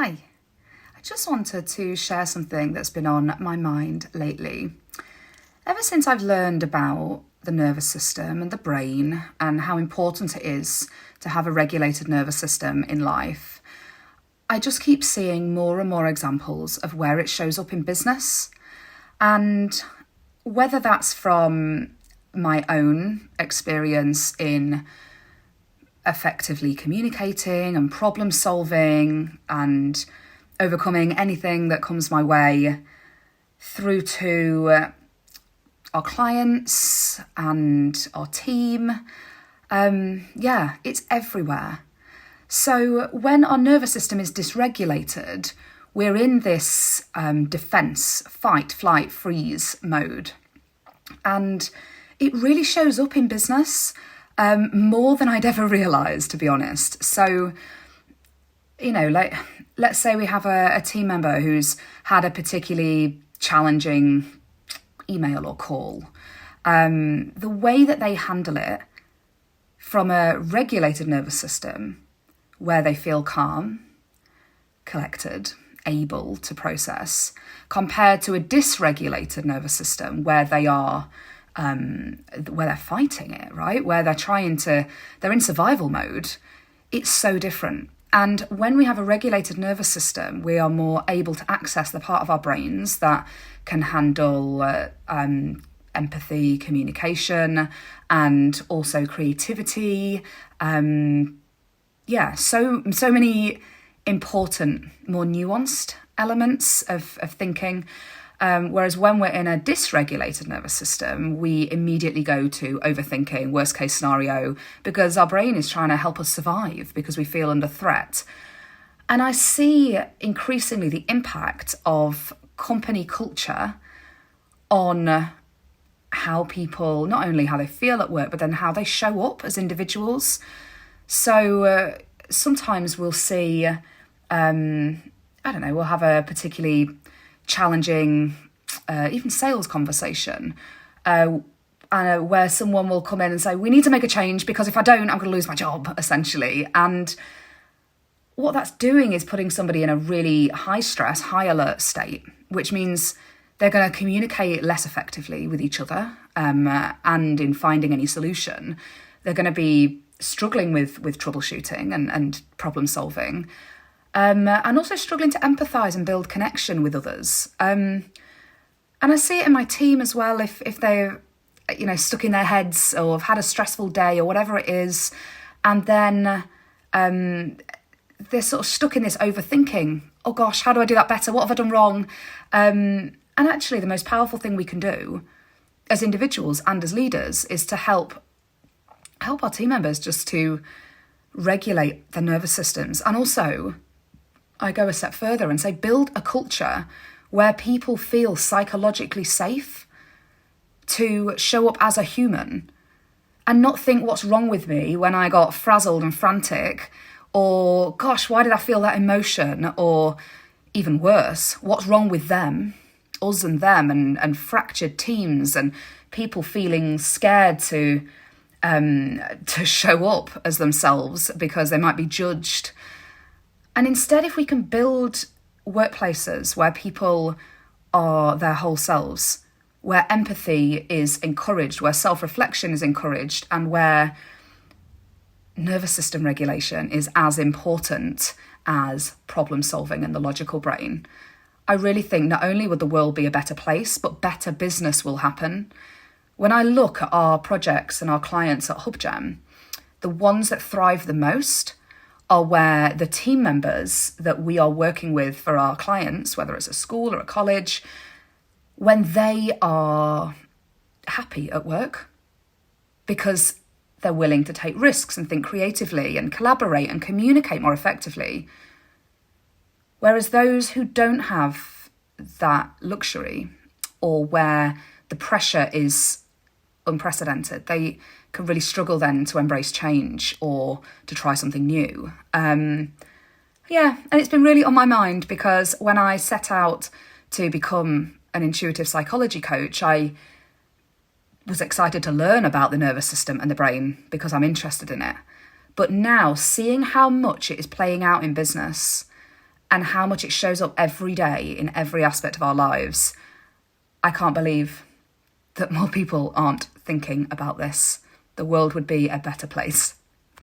Hi, I just wanted to share something that's been on my mind lately. Ever since I've learned about the nervous system and the brain and how important it is to have a regulated nervous system in life, I just keep seeing more and more examples of where it shows up in business. And whether that's from my own experience in effectively communicating and problem solving and overcoming anything that comes my way, through to our clients and our team. It's everywhere. So when our nervous system is dysregulated, we're in this defense, fight, flight, freeze mode. And it really shows up in business more than I'd ever realised, to be honest. So, let's say we have a team member who's had a particularly challenging email or call. The way that they handle it from a regulated nervous system, where they feel calm, collected, able to process, compared to a dysregulated nervous system where they're fighting it, right? Where they're in survival mode. It's so different. And when we have a regulated nervous system, we are more able to access the part of our brains that can handle empathy, communication, and also creativity. So many important, more nuanced elements of thinking. Whereas when we're in a dysregulated nervous system, we immediately go to overthinking, worst case scenario, because our brain is trying to help us survive because we feel under threat. And I see increasingly the impact of company culture on how people, not only how they feel at work, but then how they show up as individuals. So sometimes we'll see, we'll have a particularly challenging, even sales conversation, where someone will come in and say, we need to make a change because if I don't, I'm going to lose my job, essentially. And what that's doing is putting somebody in a really high stress, high alert state, which means they're going to communicate less effectively with each other, and in finding any solution. They're going to be struggling with troubleshooting and problem solving. And also struggling to empathise and build connection with others. And I see it in my team as well, if they're, stuck in their heads or have had a stressful day or whatever it is, and then they're sort of stuck in this overthinking. Oh gosh, how do I do that better? What have I done wrong? And actually the most powerful thing we can do as individuals and as leaders is to help our team members just to regulate their nervous systems. And also, I go a step further and say, build a culture where people feel psychologically safe to show up as a human and not think what's wrong with me when I got frazzled and frantic, or gosh, why did I feel that emotion? Or even worse, what's wrong with them, us and them, and fractured teams and people feeling scared to show up as themselves because they might be judged. And instead, if we can build workplaces where people are their whole selves, where empathy is encouraged, where self-reflection is encouraged, and where nervous system regulation is as important as problem solving and the logical brain, I really think not only would the world be a better place, but better business will happen. When I look at our projects and our clients at HubGem, the ones that thrive the most are where the team members that we are working with for our clients, whether it's a school or a college, when they are happy at work because they're willing to take risks and think creatively and collaborate and communicate more effectively. Whereas those who don't have that luxury, or where the pressure is unprecedented, they can really struggle then to embrace change or to try something new. And it's been really on my mind because when I set out to become an intuitive psychology coach, I was excited to learn about the nervous system and the brain because I'm interested in it. But now seeing how much it is playing out in business and how much it shows up every day in every aspect of our lives, I can't believe that more people aren't thinking about this. The world would be a better place.